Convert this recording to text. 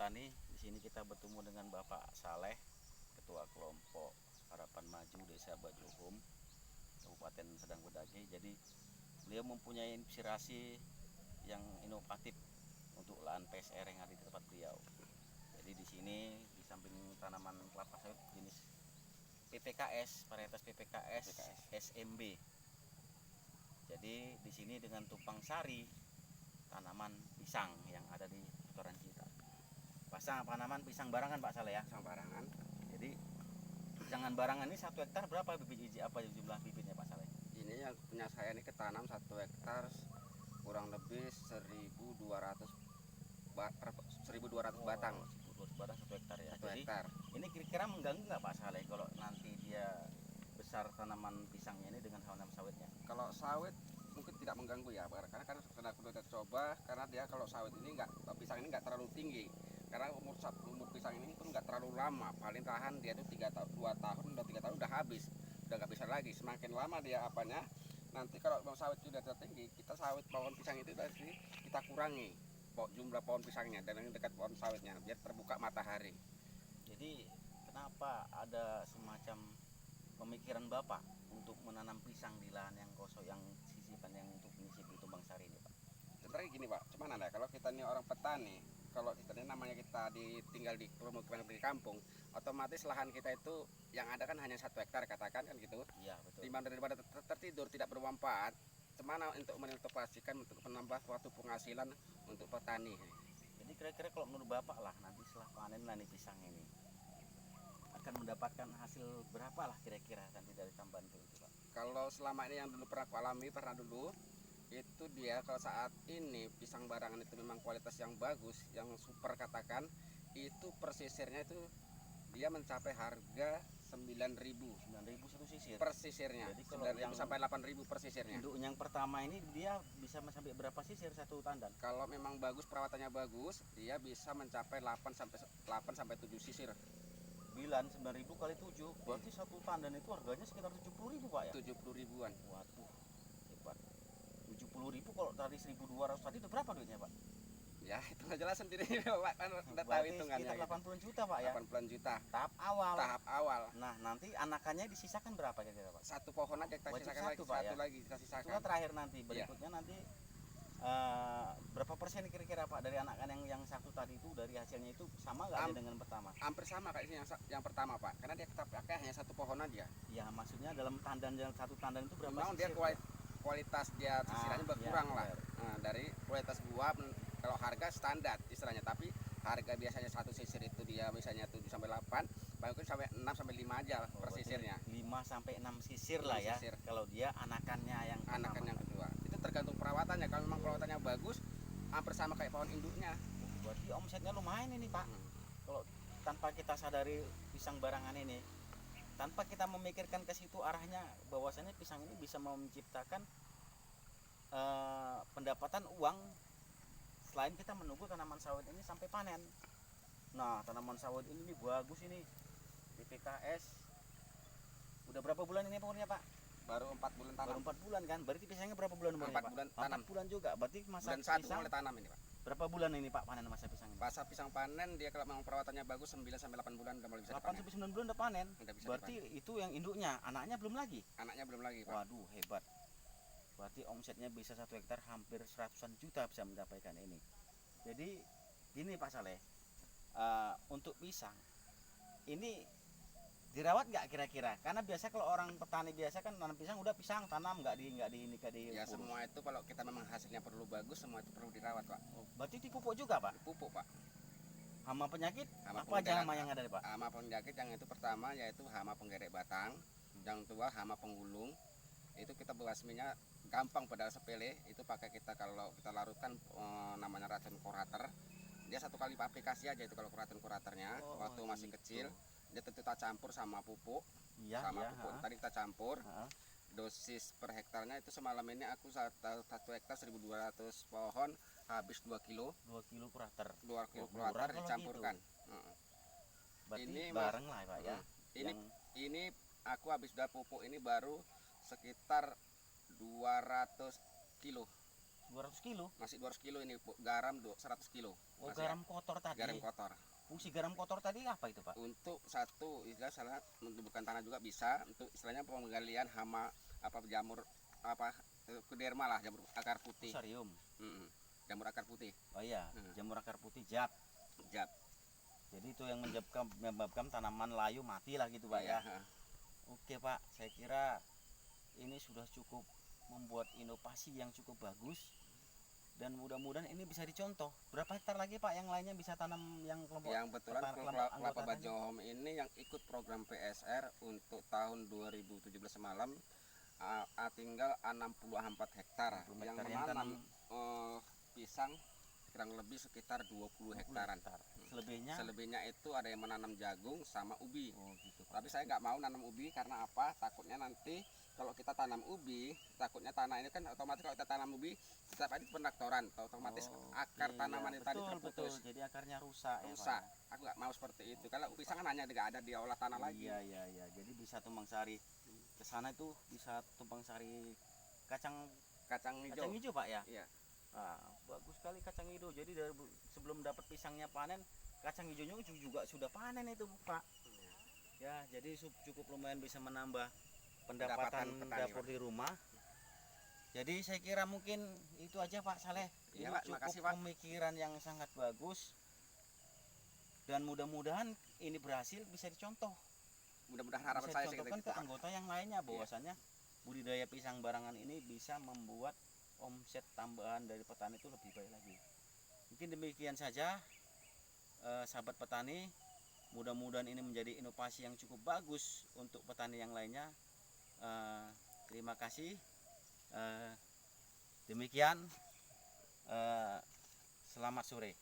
petani. Di sini kita bertemu dengan Bapak Saleh, Ketua Kelompok Harapan Maju Desa Bajuhum, Kabupaten Sedang Bedage. Jadi beliau mempunyai inspirasi yang inovatif untuk lahan PSR yang ada di tempat beliau. Jadi di sini di samping tanaman kelapa sawit jenis PPKS, varietas PPKS SMB. Jadi di sini dengan tumpang sari tanaman pisang yang ada di putaran kita. Pasang tanaman pisang barangan Pak Saleh ya? Pisang barangan. Jadi pisangan barangan ini 1 hektar berapa bibit apa jumlah bibitnya Pak Saleh? Ini yang punya saya ini ketanam 1 hektar kurang lebih 1.200 batang. 1.200 batang 1 hektar ya. 1 hektar. Ini kira-kira mengganggu nggak Pak Saleh kalau nanti dia besar tanaman pisangnya ini dengan tanaman sawitnya? Kalau sawit mungkin tidak mengganggu ya, karena aku sudah coba, karena dia kalau sawit ini pisang ini nggak terlalu tinggi, karena umur pisang ini pun nggak terlalu lama, paling tahan dia itu 2 tahun, udah 3 tahun udah habis, udah nggak bisa lagi. Semakin lama dia apanya, nanti kalau mau sawit sudah tertinggi, kita sawit pohon pisang itu tadi kita kurangi jumlah pohon pisangnya dan yang dekat pohon sawitnya biar terbuka matahari. Jadi kenapa ada semacam pemikiran Bapak untuk menanam pisang di lahan yang kosong, yang sisipan yang untuk mengisi tumbang sari ini Pak? Sebenarnya gini Pak, cuman ada kalau kita ini orang petani, kalau kita ini namanya kita tinggal di pemukiman di kampung, otomatis lahan kita itu yang ada kan hanya 1 hektar katakan kan gitu. Iya betul. Dimana daripada tertidur tidak bermanfaat, cemana untuk menginvestasikan untuk menambah suatu penghasilan untuk petani. Jadi kira-kira kalau menurut Bapak lah nanti setelah panen lah nih pisang ini akan mendapatkan hasil berapa lah kira-kira nanti dari tambahan itu Pak? Kalau selama ini yang dulu pernah aku alami, itu dia kalau saat ini pisang barangan itu memang kualitas yang bagus, yang super katakan, itu persisirnya itu dia mencapai harga 9.000 satu sisir per sisirnya. Jadi kalau 9.000 yang sampai 8.000 per sisirnya. induk yang pertama ini dia bisa sampai berapa sisir satu tandan? Kalau memang bagus, perawatannya bagus, dia bisa mencapai 8 sampai 7 sisir. 9.000 kali 7 berarti satu tandan itu harganya sekitar 70.000 Pak ya? 70 ribuan. Waduh, hebat. 70.000 kalau tadi 1.200 tadi udah berapa duitnya Pak? Ya itu nggak jelas sendiri Pak, kan udah tahu hitungannya. Sekitar 80 juta Pak ya? 80 juta. Tahap awal. Tahap awal. Nah nanti anakannya disisakan berapa kira-kira Pak? 1 pohon aja kita sisakan lagi, Pak, satu ya? lagi kita sisakan. Itu terakhir nanti, berikutnya nanti berapa persen kira-kira Pak dari anakan yang satu tadi itu dari hasilnya itu sama nggak dengan pertama? Hampir sama kayak yang pertama Pak, karena dia kita pakai hanya 1 pohon aja. Ya maksudnya dalam tandan satu tandan itu berapa memang sisir? Dia kualitas dia sisirannya berkurang ya, lah. Nah, dari kualitas buah kalau harga standar istilahnya, tapi harga biasanya 1 sisir itu dia misalnya 7 sampai 8, mungkin sampai 6 sampai 5 aja per sisirnya. 5 sampai 6 sisir lah ya. Sisir. Kalau dia anakannya yang kedua. Itu tergantung perawatannya. Kalau memang perawatannya bagus, hampir sama kayak pohon induknya. Berarti omsetnya lumayan ini Pak. Kalau tanpa kita sadari pisang barangan ini, tanpa kita memikirkan ke situ arahnya, bahwasanya pisang ini bisa menciptakan pendapatan uang selain kita menunggu tanaman sawit ini sampai panen. Nah tanaman sawit ini bagus ini PPKS. Udah berapa bulan ini pokoknya Pak? Baru 4 bulan tanam. Baru 4 bulan kan? Berarti pisangnya berapa bulan umurnya 4 bulan Pak? tanam. 4 bulan juga. Berarti masa bulan 1 pisang mulai tanam ini Pak. Berapa bulan ini Pak panen masa pisang ini? Masa pisang panen dia kalau memang perawatannya bagus 9 sampai 8 bulan udah mulai bisa 8 sampai 9 bulan udah panen. Berarti dipanen. itu yang induknya, anaknya belum lagi? Anaknya belum lagi Pak. Waduh hebat. Berarti omsetnya bisa 1 hektar hampir 100-an juta bisa mendapatkan ini. Jadi gini Pak Saleh, untuk pisang ini dirawat nggak kira-kira? Karena biasa kalau orang petani biasa kan tanam pisang udah pisang tanam nggak di Ya semua itu kalau kita memang hasilnya perlu bagus, semua itu perlu dirawat Pak. Berarti dipupuk juga Pak? Dipupuk Pak. Hama penyakit? Apa aja hama yang ada Pak? Hama penyakit yang itu pertama yaitu hama penggerek batang, yang kedua hama penggulung. Itu kita basminya gampang padahal sepele, itu pakai kalau kita larutkan namanya racun korater. Dia 1 kali aplikasi aja itu kalau racun-koraternya waktu masih kecil. Dia tentu kita campur sama pupuk. Pupuk tadi kita campur. Dosis per hektarnya itu semalam ini aku 1 hektar 1.200 pohon habis 2 kilo. 2 kilo per hektar. 2 kilo per hektar dicampurkan. Gitu. Berarti ini bareng lah Pak ya. Ini aku habis udah pupuk ini baru sekitar 200 kilo. 200 kilo. Masih 200 kilo ini Bu. Garam 100 kilo. Oh, Masih garam kotor tadi. garam kotor. Fungsi garam kotor tadi apa itu, Pak? Untuk satu istilah salah menumbuhkan tanah juga bisa, untuk istilahnya penggalian hama apa jamur apa kuderma lah, jamur akar putih. Fusarium. Jamur akar putih. Oh iya, Hmm. jamur akar putih jap. Jab. Jadi itu yang menyebabkan tanaman layu mati lah gitu, Pak ya. Iya. Oke, Pak, saya kira ini sudah cukup membuat inovasi yang cukup bagus. Dan mudah-mudahan ini bisa dicontoh. Berapa hektar lagi, Pak, yang lainnya bisa tanam yang kelompok? Yang betulan kelompok kelapa anggota Bajo Home ini yang ikut program PSR untuk tahun 2017 semalam tinggal 64 hektar 60 yang hektar yang menanam tanam pisang kurang lebih sekitar 20 hektaran. Selebihnya? Selebihnya itu ada yang menanam jagung sama ubi. Oh, gitu, Pak. Tapi saya nggak mau nanam ubi karena apa? Takutnya nanti kalau kita tanam ubi, takutnya tanah ini kan otomatis kalau kita tanam ubi setiap hari pendaktoran, otomatis Oh, akar iya, tanaman itu tadi betul, terputus. betul. Jadi akarnya rusak, ya, Pak, Rusak. ya? Aku nggak mau seperti itu. Kalau pisang kan hanya nggak ada di olah tanah lagi. Iya, iya, iya. Jadi bisa tumpang sari ke sana itu bisa tumpang sari kacang Kacang hijau. Pak ya? Iya. Nah, bagus sekali kacang hijau. Jadi sebelum dapat pisangnya panen, kacang hijaunya juga sudah panen itu, Pak. Ya, jadi cukup lumayan bisa menambah pendapatan Pendapatan petani, dapur di rumah. Jadi saya kira mungkin itu aja, Pak Saleh. Ini Iya, Pak. Terima cukup kasih, Pak. pemikiran yang sangat bagus. Dan mudah-mudahan ini berhasil bisa dicontoh. Mudah-mudahan harapan Bisa saya dicontohkan seperti ke itu, Pak. anggota yang lainnya bahwasannya budidaya pisang barangan ini bisa membuat omset tambahan dari petani itu lebih baik lagi. Mungkin demikian saja, sahabat petani. Mudah-mudahan ini menjadi inovasi yang cukup bagus untuk petani yang lainnya. Terima kasih. Demikian, selamat sore.